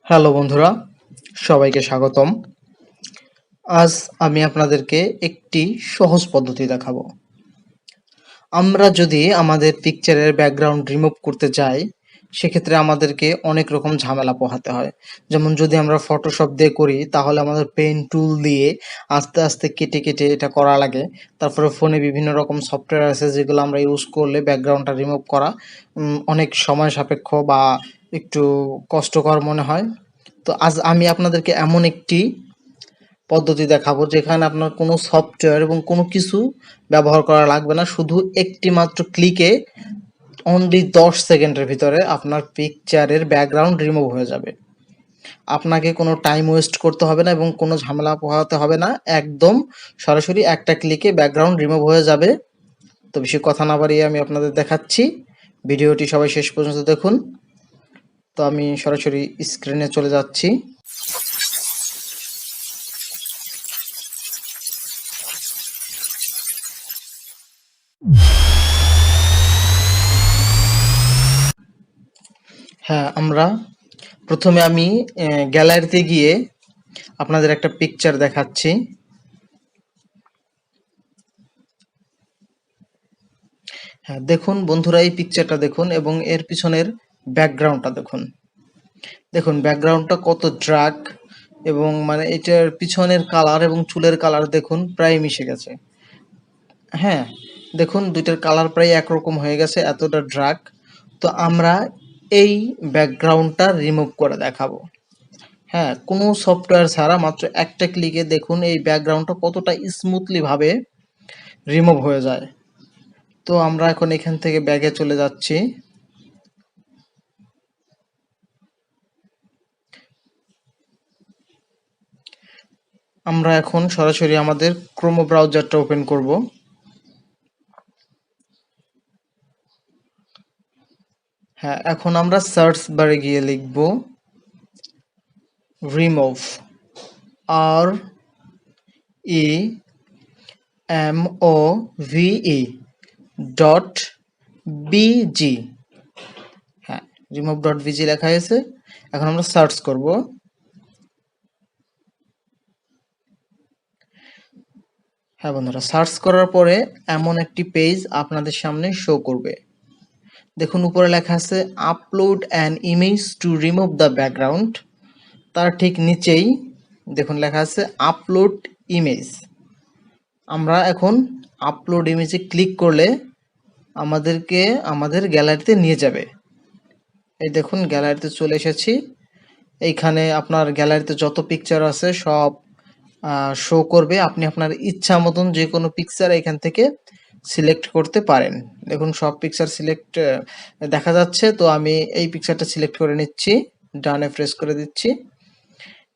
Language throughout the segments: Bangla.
হ্যালো বন্ধুরা, সবাইকে স্বাগতম। আজ আমি আপনাদেরকে একটি সহজ পদ্ধতি দেখাবো। আমরা যদি আমাদের পিকচারের ব্যাকগ্রাউন্ড রিমুভ করতে যাই, সেক্ষেত্রে আমাদেরকে অনেক রকম ঝামেলা পোহাতে হয়। যেমন যদি আমরা ফটোশপ দিয়ে করি, তাহলে আমাদের পেন টুল দিয়ে আস্তে আস্তে কেটে কেটে এটা করা লাগে। তারপরে ফোনে বিভিন্ন রকম সফটওয়্যার আছে, যেগুলো আমরা ইউজ করলে ব্যাকগ্রাউন্ডটা রিমুভ করা অনেক সময় সাপেক্ষ বা একটু কষ্টকর মনে হয়। তো আজ আমি আপনাদেরকে এমন একটি পদ্ধতি দেখাবো, যেখানে আপনার কোনো সফটওয়্যার এবং কোনো কিছু ব্যবহার করা লাগবে না। শুধু একটি মাত্র ক্লিকে অনলি 10 সেকেন্ডের ভিতরে আপনার পিকচারের ব্যাকগ্রাউন্ড রিমুভ হয়ে যাবে। আপনাকে কোনো টাইম ওয়েস্ট করতে হবে না এবং কোনো ঝামেলা পোহাতে হবে না। একদম সরাসরি একটা ক্লিকে ব্যাকগ্রাউন্ড রিমুভ হয়ে যাবে। তো বেশি কথা না বাড়িয়ে আমি আপনাদের দেখাচ্ছি। ভিডিওটি সবাই শেষ পর্যন্ত দেখুন। তো আমি সরাসরি স্ক্রিনে চলে যাচ্ছি। হ্যাঁ, আমরা প্রথমে আমি গ্যালারিতে গিয়ে আপনাদের একটা পিকচার দেখাচ্ছি। হ্যাঁ, দেখুন বন্ধুরা, এই পিকচারটা দেখুন এবং এর পিছনের ব্যাকগ্রাউন্ডটা দেখুন। দেখুন ব্যাকগ্রাউন্ডটা কত ডার্ক, এবং মানে এটার পিছনের কালার এবং চুলের কালার দেখুন প্রায় মিশে গেছে। হ্যাঁ, দেখুন দুইটার কালার প্রায় একরকম হয়ে গেছে, এতটা ডার্ক। তো আমরা এই ব্যাকগ্রাউন্ডটা রিমুভ করে দেখাবো। হ্যাঁ, কোনো সফটওয়্যার ছাড়া মাত্র একটা ক্লিকে দেখুন এই ব্যাকগ্রাউন্ডটা কতটা স্মুথলি ভাবে রিমুভ হয়ে যায়। তো আমরা এখন এখান থেকে ব্যাগে চলে যাচ্ছি। আমরা এখন সরাসরি আমাদের ক্রোম ব্রাউজারটা ওপেন করব। হ্যাঁ, এখন আমরা সার্চ বারে গিয়ে লিখব রিমুভ, REMOVE.bg। হ্যাঁ, remove.bg লেখা হয়েছে। এখন আমরা সার্চ করব। হ্যাঁ বন্ধুরা, সার্চ করার পরে এমন একটি পেজ আপনাদের সামনে শো করবে। দেখুন উপরে লেখা আছে upload an image to remove the background. তার ঠিক নিচেই দেখুন লেখা আছে আপলোড ইমেজ। আমরা এখন আপলোড ইমেজে ক্লিক করলে আমাদেরকে আমাদের গ্যালারিতে নিয়ে যাবে। এই দেখুন গ্যালারিতে চলে এসেছি। এইখানে আপনার গ্যালারিতে যত পিকচার আছে সব শো করবে। আপনি আপনার ইচ্ছা মতন যে কোনো পিকচার এখান থেকে সিলেক্ট করতে পারেন। দেখুন সব পিকচার সিলেক্ট দেখা যাচ্ছে। তো আমি এই পিকচারটা সিলেক্ট করে নিচ্ছি, ডানে প্রেস করে দিচ্ছি।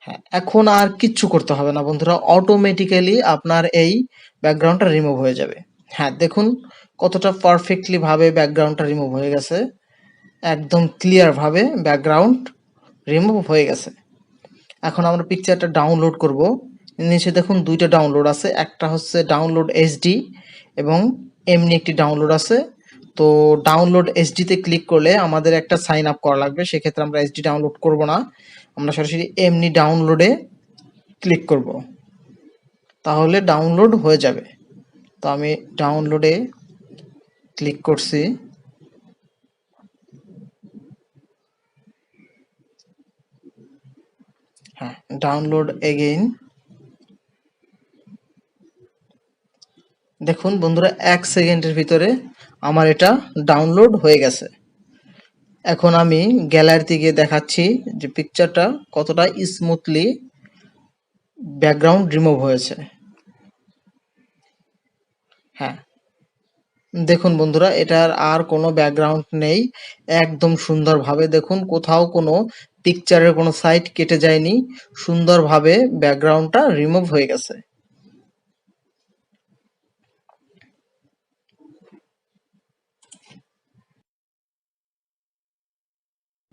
হ্যাঁ, এখন আর কিচ্ছু করতে হবে না বন্ধুরা, অটোমেটিক্যালি আপনার এই ব্যাকগ্রাউন্ডটা রিমুভ হয়ে যাবে। হ্যাঁ, দেখুন কতটা পারফেক্টলি ভাবে ব্যাকগ্রাউন্ডটা রিমুভ হয়ে গেছে। একদম ক্লিয়ার ভাবে ব্যাকগ্রাউন্ড রিমুভ হয়ে গেছে। এখন আমরা পিকচারটা ডাউনলোড করব। নিচে দেখুন দুইটা ডাউনলোড আছে, একটা হচ্ছে ডাউনলোড এইচডি এবং এমনি একটি ডাউনলোড আছে। তো ডাউনলোড এইচডিতে ক্লিক করলে আমাদের একটা সাইন আপ করা লাগবে। সেক্ষেত্রে আমরা এইচডি ডাউনলোড করব না, আমরা সরাসরি এমনি ডাউনলোডে ক্লিক করব, তাহলে ডাউনলোড হয়ে যাবে। তো আমি ডাউনলোডে ক্লিক করছি। হ্যাঁ, ডাউনলোড এগেইন। দেখুন বন্ধুরা, 1 সেকেন্ডের ভিতরে আমার এটা ডাউনলোড হয়ে গেছে। এখন আমি গ্যালারিতে গিয়ে দেখাচ্ছি যে পিকচারটা কতটা স্মুথলি ব্যাকগ্রাউন্ড রিমুভ হয়েছে। হ্যাঁ, দেখুন বন্ধুরা, এটার আর কোনো ব্যাকগ্রাউন্ড নেই। একদম সুন্দরভাবে দেখুন, কোথাও কোনো পিকচারের কোনো সাইড কেটে যায়নি, সুন্দরভাবে ব্যাকগ্রাউন্ডটা রিমুভ হয়ে গেছে।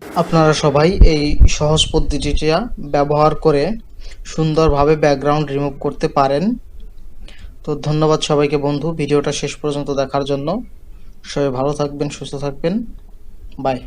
আপনারা সবাই এই সহজ পদ্ধতিটা ব্যবহার করে সুন্দরভাবে ব্যাকগ্রাউন্ড রিমুভ করতে পারেন। তো ধন্যবাদ সবাইকে বন্ধু, ভিডিওটা শেষ পর্যন্ত দেখার জন্য। সবাই ভালো থাকবেন, সুস্থ থাকবেন। বাই।